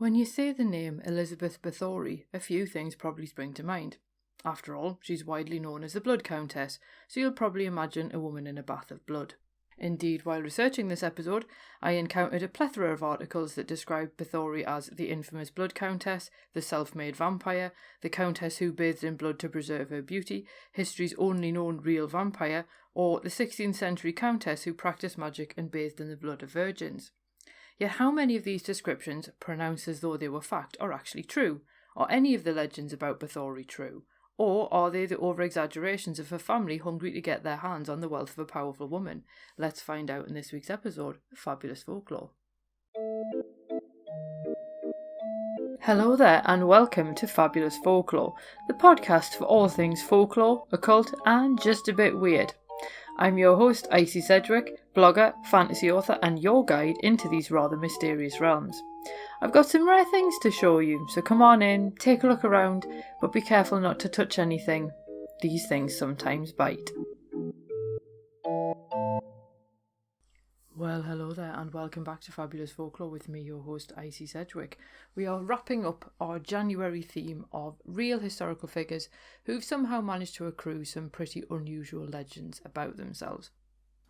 When you say the name Elizabeth Bathory, a few things probably spring to mind. After all, she's widely known as the Blood Countess, so you'll probably imagine a woman in a bath of blood. Indeed, while researching this episode, I encountered a plethora of articles that described Bathory as the infamous Blood Countess, the self-made vampire, the countess who bathed in blood to preserve her beauty, history's only known real vampire, or the 16th century countess who practiced magic and bathed in the blood of virgins. Yet how many of these descriptions, pronounced as though they were fact, are actually true? Are any of the legends about Bathory true? Or are they the over-exaggerations of her family hungry to get their hands on the wealth of a powerful woman? Let's find out in this week's episode of Fabulous Folklore. Hello there and welcome to Fabulous Folklore, the podcast for all things folklore, occult and just a bit weird. I'm your host, Icy Sedgwick, blogger, fantasy author and your guide into these rather mysterious realms. I've got some rare things to show you, so come on in, take a look around, but be careful not to touch anything. These things sometimes bite. Well, hello there and welcome back to Fabulous Folklore with me, your host, Icy Sedgwick. We are wrapping up our January theme of real historical figures who've somehow managed to accrue some pretty unusual legends about themselves.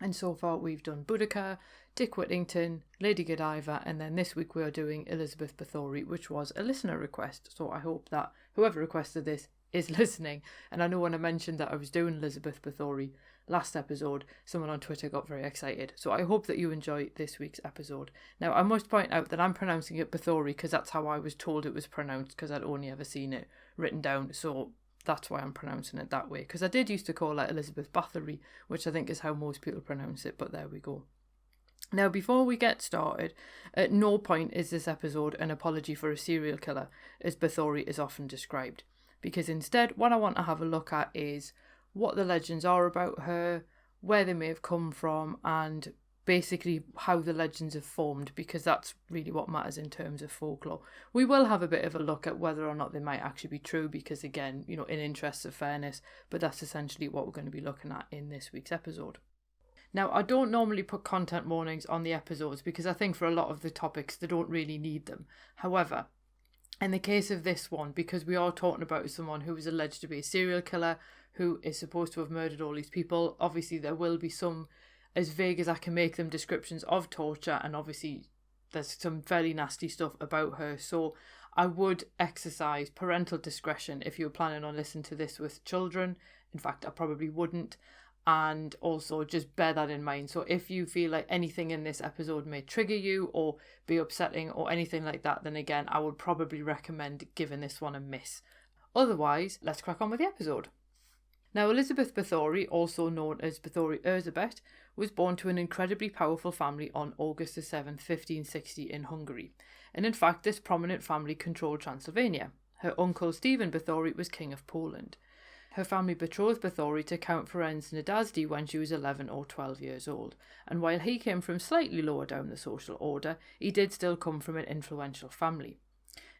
And so far we've done Boudica, Dick Whittington, Lady Godiva, and then this week we are doing Elizabeth Bathory, which was a listener request. So I hope that whoever requested this is listening. And I know when I mentioned that I was doing Elizabeth Bathory last episode, someone on Twitter got very excited. So I hope that you enjoy this week's episode. Now, I must point out that I'm pronouncing it Bathory because that's how I was told it was pronounced, because I'd only ever seen it written down. So that's why I'm pronouncing it that way. Because I did used to call her Elizabeth Bathory, which I think is how most people pronounce it, but there we go. Now, before we get started, at no point is this episode an apology for a serial killer, as Bathory is often described. Because instead, what I want to have a look at is what the legends are about her, where they may have come from, and basically how the legends have formed, because that's really what matters in terms of folklore. We will have a bit of a look at whether or not they might actually be true, because again, in interests of fairness, but that's essentially what we're going to be looking at in this week's episode. Now, I don't normally put content warnings on the episodes because I think for a lot of the topics, they don't really need them. However, in the case of this one, because we are talking about someone who is alleged to be a serial killer, who is supposed to have murdered all these people, obviously there will be some, as vague as I can make them, descriptions of torture, and obviously there's some fairly nasty stuff about her. So I would exercise parental discretion if you're planning on listening to this with children. In fact, I probably wouldn't. And also just bear that in mind. So if you feel like anything in this episode may trigger you or be upsetting or anything like that, then again, I would probably recommend giving this one a miss. Otherwise, let's crack on with the episode. Now, Elizabeth Bathory, also known as Bathory Elizabeth, was born to an incredibly powerful family on August the 7th, 1560 in Hungary. And in fact, this prominent family controlled Transylvania. Her uncle Stephen Bathory was king of Poland. Her family betrothed Bathory to Count Ferenc Nadasdy when she was 11 or 12 years old, and while he came from slightly lower down the social order, he did still come from an influential family.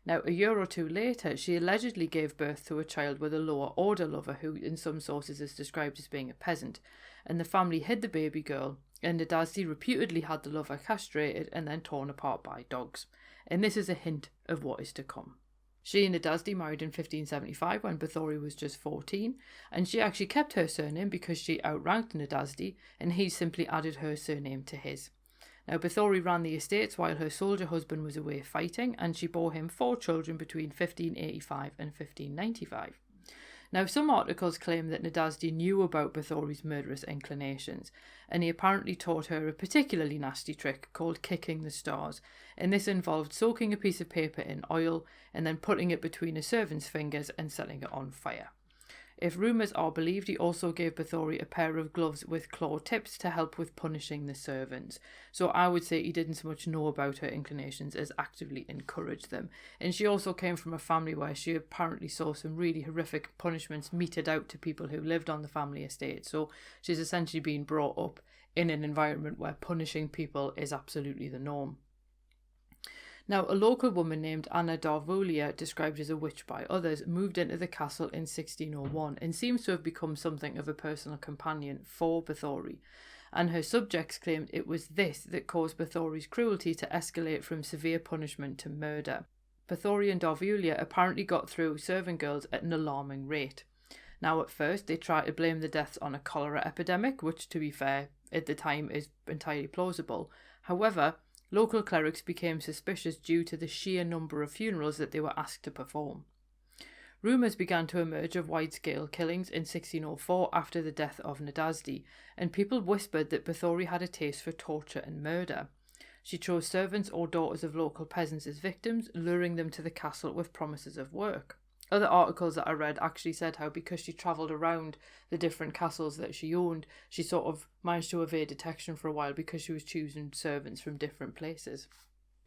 Now, a year or two later, she allegedly gave birth to a child with a lower order lover who, in some sources, is described as being a peasant, and the family hid the baby girl, and Nadasdy reputedly had the lover castrated and then torn apart by dogs. And this is a hint of what is to come. She and Nadasdy married in 1575 when Bathory was just 14, and she actually kept her surname because she outranked Nadasdy, and he simply added her surname to his. Now, Bathory ran the estates while her soldier husband was away fighting, and she bore him 4 children between 1585 and 1595. Now, some articles claim that Nadasdy knew about Bathory's murderous inclinations, and he apparently taught her a particularly nasty trick called kicking the stars, and this involved soaking a piece of paper in oil and then putting it between a servant's fingers and setting it on fire. If rumours are believed, he also gave Bathory a pair of gloves with claw tips to help with punishing the servants. So I would say he didn't so much know about her inclinations as actively encouraged them. And she also came from a family where she apparently saw some really horrific punishments meted out to people who lived on the family estate. So she's essentially been brought up in an environment where punishing people is absolutely the norm. Now, a local woman named Anna Darvolia, described as a witch by others, moved into the castle in 1601 and seems to have become something of a personal companion for Bathory. And her subjects claimed it was this that caused Bathory's cruelty to escalate from severe punishment to murder. Bathory and Darvulia apparently got through serving girls at an alarming rate. Now, at first, they tried to blame the deaths on a cholera epidemic, which, to be fair, at the time is entirely plausible. However, local clerics became suspicious due to the sheer number of funerals that they were asked to perform. Rumours began to emerge of wide-scale killings in 1604 after the death of Nadasdi, and people whispered that Bathory had a taste for torture and murder. She chose servants or daughters of local peasants as victims, luring them to the castle with promises of work. Other articles that I read actually said how because she travelled around the different castles that she owned, she sort of managed to evade detection for a while because she was choosing servants from different places.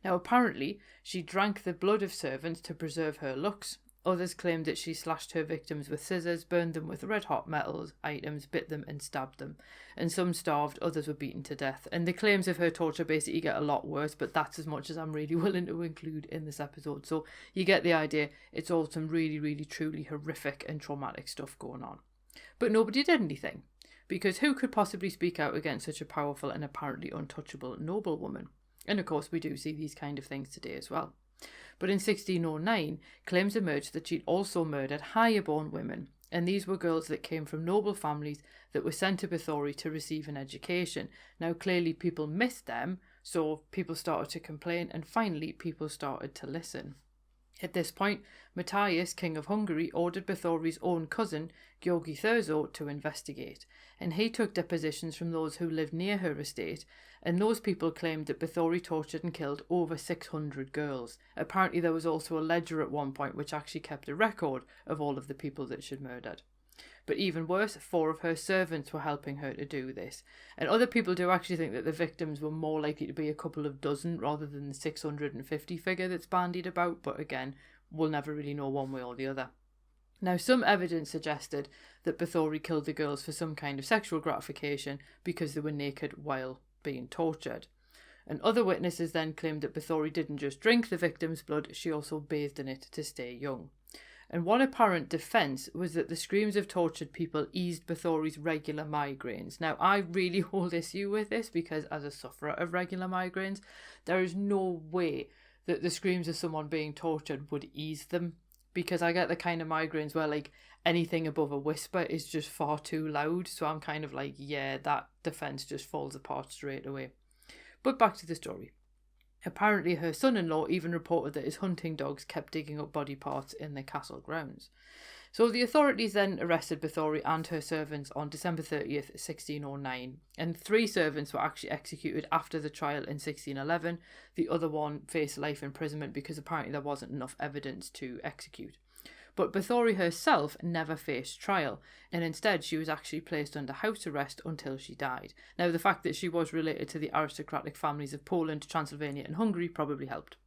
Now, apparently, she drank the blood of servants to preserve her looks. Others claimed that she slashed her victims with scissors, burned them with red-hot metal items, bit them and stabbed them. And some starved, others were beaten to death. And the claims of her torture basically get a lot worse, but that's as much as I'm really willing to include in this episode. So you get the idea. It's all some really, really, truly horrific and traumatic stuff going on. But nobody did anything, because who could possibly speak out against such a powerful and apparently untouchable noblewoman? And of course we do see these kind of things today as well. But in 1609, claims emerged that she'd also murdered higher-born women, and these were girls that came from noble families that were sent to Bathory to receive an education. Now, clearly people missed them, so people started to complain, and finally people started to listen. At this point, Matthias, King of Hungary, ordered Bathory's own cousin, Georgi Thurzo, to investigate, and he took depositions from those who lived near her estate, and those people claimed that Bathory tortured and killed over 600 girls. Apparently there was also a ledger at one point which actually kept a record of all of the people that she'd murdered. But even worse, 4 of her servants were helping her to do this. And other people do actually think that the victims were more likely to be a couple of dozen rather than the 650 figure that's bandied about, but again, we'll never really know one way or the other. Now, some evidence suggested that Bathory killed the girls for some kind of sexual gratification because they were naked while being tortured. And other witnesses then claimed that Bathory didn't just drink the victim's blood, she also bathed in it to stay young. And one apparent defence was that the screams of tortured people eased Bathory's regular migraines. Now, I really hold issue with this because as a sufferer of regular migraines, there is no way that the screams of someone being tortured would ease them, because I get the kind of migraines where like anything above a whisper is just far too loud. So I'm kind of like, yeah, that defence just falls apart straight away. But back to the story. Apparently her son-in-law even reported that his hunting dogs kept digging up body parts in the castle grounds. So the authorities then arrested Bathory and her servants on December 30th, 1609, and 3 servants were actually executed after the trial in 1611. The other one faced life imprisonment because apparently there wasn't enough evidence to execute. But Bathory herself never faced trial, and instead she was actually placed under house arrest until she died. Now, the fact that she was related to the aristocratic families of Poland, Transylvania and Hungary probably helped.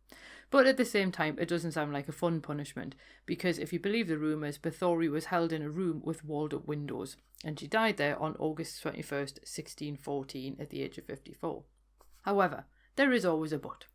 But at the same time, it doesn't sound like a fun punishment, because if you believe the rumours, Bathory was held in a room with walled-up windows, and she died there on August 21st, 1614, at the age of 54. However, there is always a but.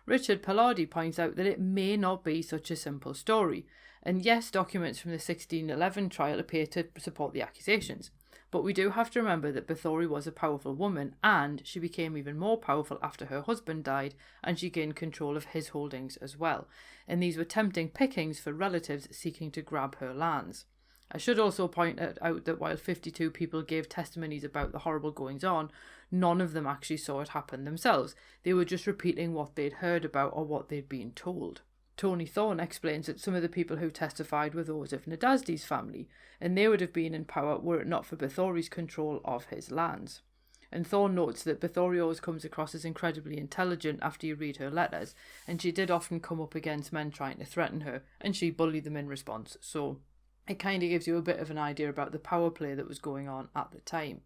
Richard Palardi points out that it may not be such a simple story, and yes, documents from the 1611 trial appear to support the accusations. But we do have to remember that Bathory was a powerful woman, and she became even more powerful after her husband died, and she gained control of his holdings as well. And these were tempting pickings for relatives seeking to grab her lands. I should also point out that while 52 people gave testimonies about the horrible goings-on, none of them actually saw it happen themselves. They were just repeating what they'd heard about or what they'd been told. Tony Thorne explains that some of the people who testified were those of Nadasdi's family, and they would have been in power were it not for Bathory's control of his lands. And Thorne notes that Bathory always comes across as incredibly intelligent after you read her letters, and she did often come up against men trying to threaten her, and she bullied them in response, so it kind of gives you a bit of an idea about the power play that was going on at the time.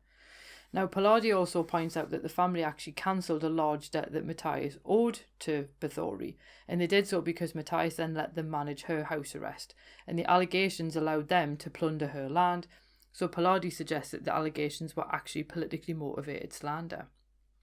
Now, Palardi also points out that the family actually cancelled a large debt that Matthias owed to Bathory, and they did so because Matthias then let them manage her house arrest, and the allegations allowed them to plunder her land, so Palardi suggests that the allegations were actually politically motivated slander.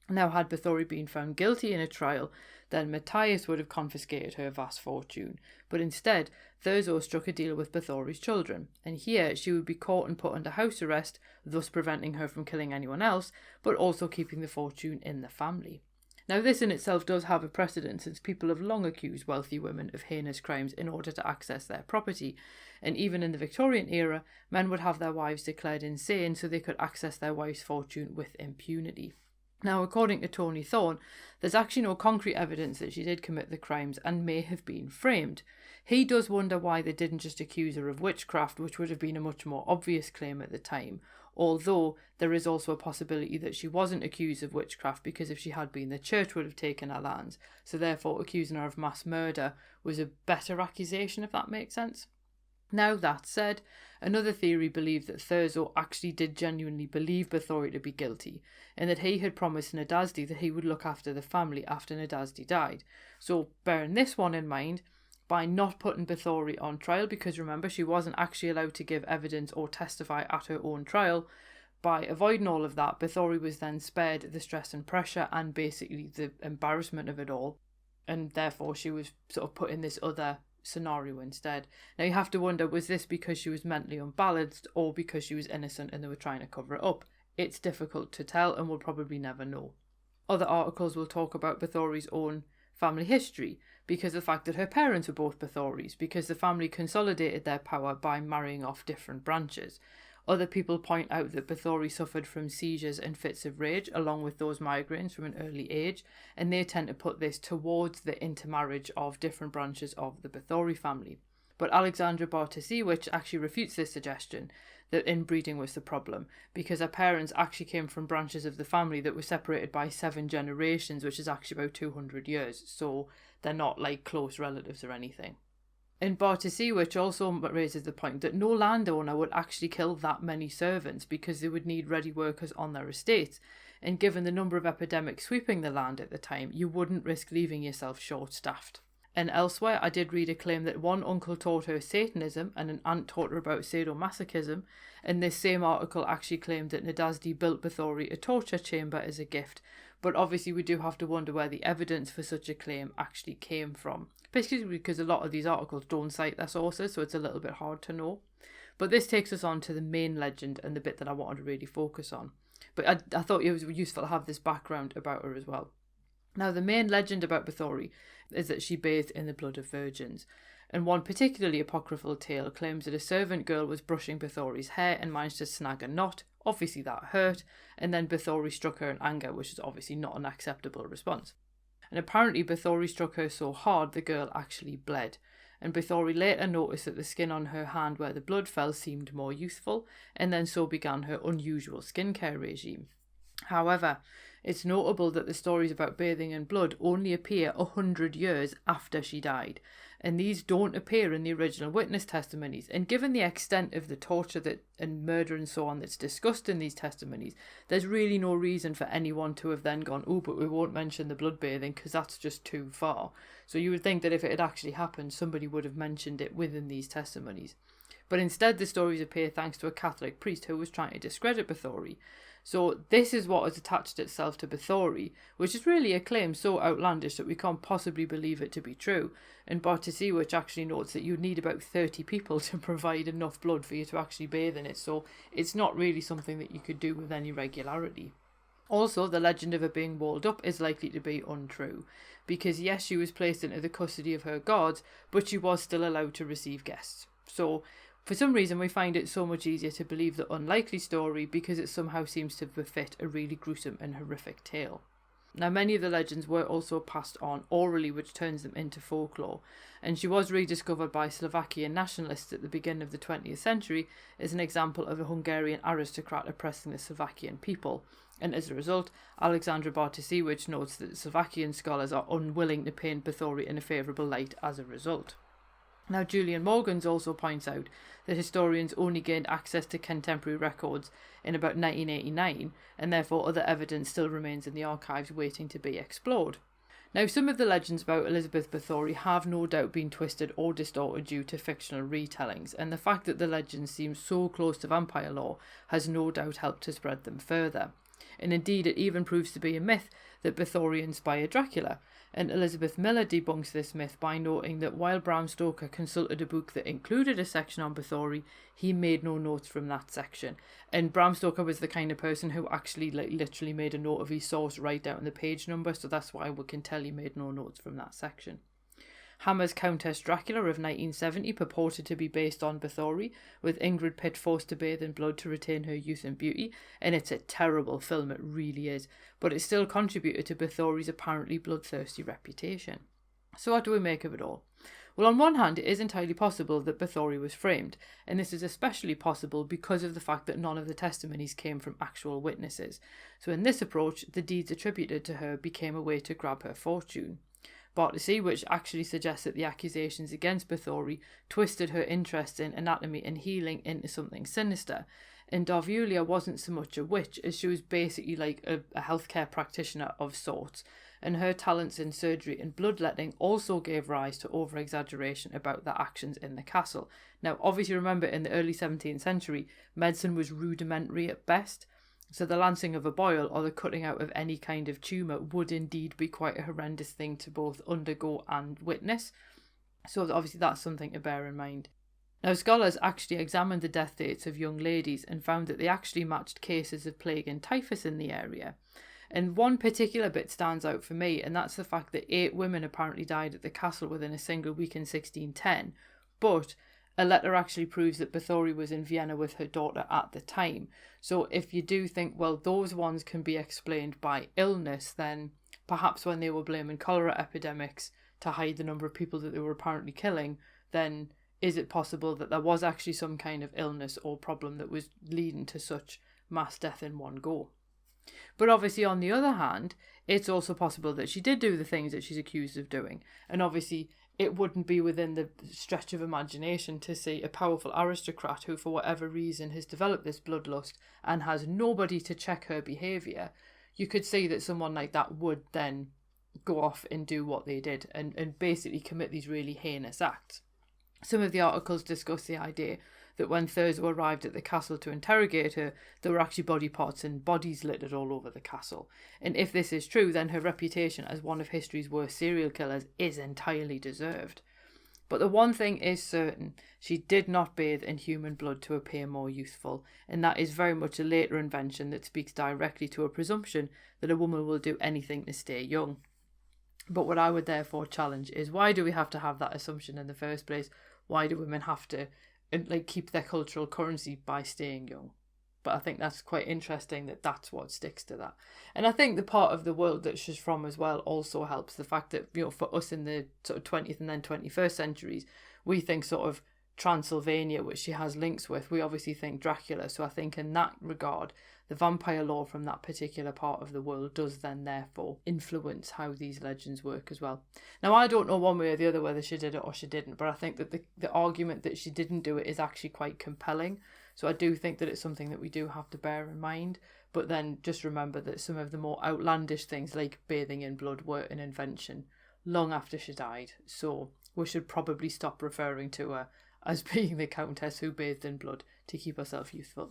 Now, had Bathory been found guilty in a trial, then Matthias would have confiscated her vast fortune, but instead Thurzo struck a deal with Bathory's children, and here she would be caught and put under house arrest, thus preventing her from killing anyone else, but also keeping the fortune in the family. Now, this in itself does have a precedent, since people have long accused wealthy women of heinous crimes in order to access their property. And even in the Victorian era, men would have their wives declared insane so they could access their wife's fortune with impunity. Now, according to Tony Thorne, there's actually no concrete evidence that she did commit the crimes and may have been framed. He does wonder why they didn't just accuse her of witchcraft, which would have been a much more obvious claim at the time, although there is also a possibility that she wasn't accused of witchcraft, because if she had been, the church would have taken her lands, so therefore accusing her of mass murder was a better accusation, if that makes sense. Now, that said, another theory believed that Thurzo actually did genuinely believe Bathory to be guilty, and that he had promised Nadasdi that he would look after the family after Nadasdi died. So, bearing this one in mind, by not putting Bathory on trial, because remember, she wasn't actually allowed to give evidence or testify at her own trial, by avoiding all of that, Bathory was then spared the stress and pressure and basically the embarrassment of it all, and therefore she was sort of put in this other scenario instead. Now, you have to wonder, was this because she was mentally unbalanced or because she was innocent and they were trying to cover it up? It's difficult to tell, and we'll probably never know. Other articles will talk about Bathory's own family history, because of the fact that her parents were both Bathorys, because the family consolidated their power by marrying off different branches. Other people point out that Bathory suffered from seizures and fits of rage, along with those migraines from an early age, and they tend to put this towards the intermarriage of different branches of the Bathory family. But Alexandra Bartosiewicz actually refutes this suggestion that inbreeding was the problem, because her parents actually came from branches of the family that were separated by 7 generations, which is actually about 200 years, so they're not like close relatives or anything. And Bartosiewicz also raises the point that no landowner would actually kill that many servants, because they would need ready workers on their estates, and given the number of epidemics sweeping the land at the time, you wouldn't risk leaving yourself short-staffed. And elsewhere, I did read a claim that one uncle taught her Satanism and an aunt taught her about sadomasochism, and this same article actually claimed that Nadasdi built Bathory a torture chamber as a gift, but obviously we do have to wonder where the evidence for such a claim actually came from, basically because a lot of these articles don't cite their sources, so it's a little bit hard to know. But this takes us on to the main legend and the bit that I wanted to really focus on. But I thought it was useful to have this background about her as well. Now, the main legend about Bathory is that she bathed in the blood of virgins, and one particularly apocryphal tale claims that a servant girl was brushing Bathory's hair and managed to snag a knot. Obviously that hurt, and then Bathory struck her in anger, which is obviously not an acceptable response. And apparently Bathory struck her so hard the girl actually bled, and Bathory later noticed that the skin on her hand where the blood fell seemed more youthful, and then so began her unusual skincare regime. However, it's notable that the stories about bathing in blood only appear 100 years after she died, and these don't appear in the original witness testimonies. And given the extent of the torture and murder and so on that's discussed in these testimonies, there's really no reason for anyone to have then gone, oh, but we won't mention the blood bathing because that's just too far. So you would think that if it had actually happened, somebody would have mentioned it within these testimonies. But instead, the stories appear thanks to a Catholic priest who was trying to discredit Bathory. So this is what has attached itself to Bathory, which is really a claim so outlandish that we can't possibly believe it to be true. And Bartosiewicz actually notes that you'd need about 30 people to provide enough blood for you to actually bathe in it, so it's not really something that you could do with any regularity. Also, the legend of her being walled up is likely to be untrue, because yes, she was placed into the custody of her guards, but she was still allowed to receive guests. So for some reason, we find it so much easier to believe the unlikely story because it somehow seems to befit a really gruesome and horrific tale. Now, many of the legends were also passed on orally, which turns them into folklore, and she was rediscovered by Slovakian nationalists at the beginning of the 20th century as an example of a Hungarian aristocrat oppressing the Slovakian people. And as a result, Alexandra Bartosiewicz notes that Slovakian scholars are unwilling to paint Bathory in a favourable light as a result. Now, Julian Morgans also points out that historians only gained access to contemporary records in about 1989, and therefore other evidence still remains in the archives waiting to be explored. Now, some of the legends about Elizabeth Bathory have no doubt been twisted or distorted due to fictional retellings, and the fact that the legends seem so close to vampire lore has no doubt helped to spread them further. And indeed, it even proves to be a myth that Bathory inspired Dracula, And Elizabeth Miller debunks this myth by noting that while Bram Stoker consulted a book that included a section on Bathory, he made no notes from that section. And Bram Stoker was the kind of person who actually literally made a note of his source right down the page number, so that's why we can tell he made no notes from that section. Hammer's Countess Dracula of 1970 purported to be based on Bathory, with Ingrid Pitt forced to bathe in blood to retain her youth and beauty, and it's a terrible film, it really is, but it still contributed to Bathory's apparently bloodthirsty reputation. So what do we make of it all? Well, on one hand, it is entirely possible that Bathory was framed, and this is especially possible because of the fact that none of the testimonies came from actual witnesses. So in this approach, the deeds attributed to her became a way to grab her fortune. Bartlesey, which actually suggests that the accusations against Bathory twisted her interest in anatomy and healing into something sinister. And Darvulia wasn't so much a witch as she was basically like a healthcare practitioner of sorts, and her talents in surgery and bloodletting also gave rise to over-exaggeration about their actions in the castle. Now, obviously remember, in the early 17th century, medicine was rudimentary at best, so the lancing of a boil or the cutting out of any kind of tumour would indeed be quite a horrendous thing to both undergo and witness. So obviously that's something to bear in mind. Now, scholars actually examined the death dates of young ladies and found that they actually matched cases of plague and typhus in the area. And one particular bit stands out for me, and that's the fact that 8 women apparently died at the castle within a single week in 1610, but a letter actually proves that Bathory was in Vienna with her daughter at the time. So if you do think, well, those ones can be explained by illness, then perhaps when they were blaming cholera epidemics to hide the number of people that they were apparently killing, then is it possible that there was actually some kind of illness or problem that was leading to such mass death in one go? But obviously, on the other hand, it's also possible that she did do the things that she's accused of doing. And obviously, it wouldn't be within the stretch of imagination to see a powerful aristocrat who, for whatever reason, has developed this bloodlust and has nobody to check her behaviour. You could see that someone like that would then go off and do what they did and basically commit these really heinous acts. Some of the articles discuss the idea that when Thurzo arrived at the castle to interrogate her, there were actually body parts and bodies littered all over the castle. And if this is true, then her reputation as one of history's worst serial killers is entirely deserved. But the one thing is certain, she did not bathe in human blood to appear more youthful, and that is very much a later invention that speaks directly to a presumption that a woman will do anything to stay young. But what I would therefore challenge is, why do we have to have that assumption in the first place? Why do women have to keep their cultural currency by staying young? But I think that's quite interesting that that's what sticks to that. And I think the part of the world that she's from as well also helps. The fact that, for us in the sort of 20th and then 21st centuries, we think sort of Transylvania, which she has links with. We obviously think Dracula. So I think in that regard, the vampire lore from that particular part of the world does then therefore influence how these legends work as well. Now, I don't know one way or the other whether she did it or she didn't, but I think that the argument that she didn't do it is actually quite compelling. So I do think that it's something that we do have to bear in mind. But then just remember that some of the more outlandish things like bathing in blood were an invention long after she died. So we should probably stop referring to her as being the Countess who bathed in blood to keep herself youthful.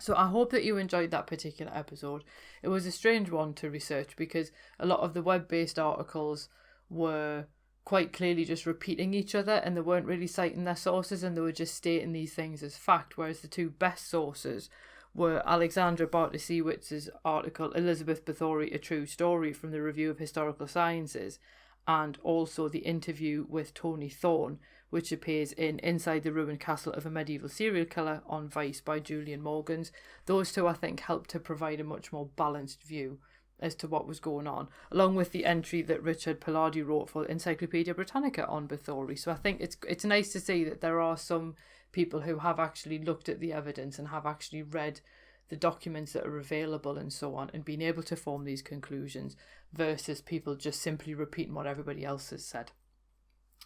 So I hope that you enjoyed that particular episode. It was a strange one to research because a lot of the web-based articles were quite clearly just repeating each other and they weren't really citing their sources and they were just stating these things as fact, whereas the two best sources were Alexandra Bartlesiewicz's article Elizabeth Bathory, A True Story from the Review of Historical Sciences, and also the interview with Tony Thorne, which appears in Inside the Ruined Castle of a Medieval Serial Killer on Vice by Julian Morgans. Those two, I think, helped to provide a much more balanced view as to what was going on, along with the entry that Richard Pillardi wrote for Encyclopedia Britannica on Bathory. So I think it's nice to see that there are some people who have actually looked at the evidence and have actually read the documents that are available and so on, and been able to form these conclusions versus people just simply repeating what everybody else has said.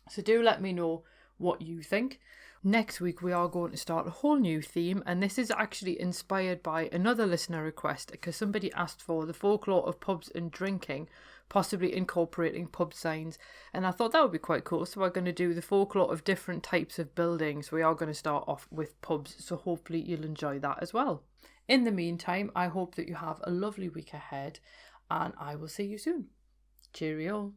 So do let me know what you think. Next week we are going to start a whole new theme, and this is actually inspired by another listener request because somebody asked for the folklore of pubs and drinking, possibly incorporating pub signs, and I thought that would be quite cool. So we're going to do the folklore of different types of buildings. We are going to start off with pubs, so hopefully you'll enjoy that as well. In the meantime, I hope that you have a lovely week ahead, and I will see you soon. Cheerio.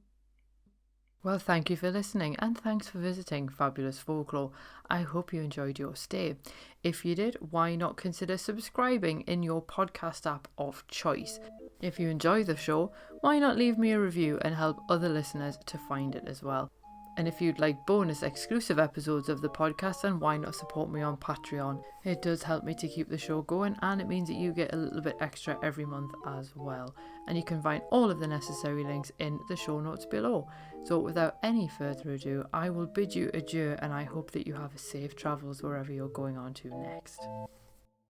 Well, thank you for listening, and thanks for visiting Fabulous Folklore. I hope you enjoyed your stay. If you did, why not consider subscribing in your podcast app of choice? If you enjoy the show, why not leave me a review and help other listeners to find it as well? And if you'd like bonus exclusive episodes of the podcast, then why not support me on Patreon? It does help me to keep the show going, and it means that you get a little bit extra every month as well. And you can find all of the necessary links in the show notes below. So without any further ado, I will bid you adieu, and I hope that you have safe travels wherever you're going on to next.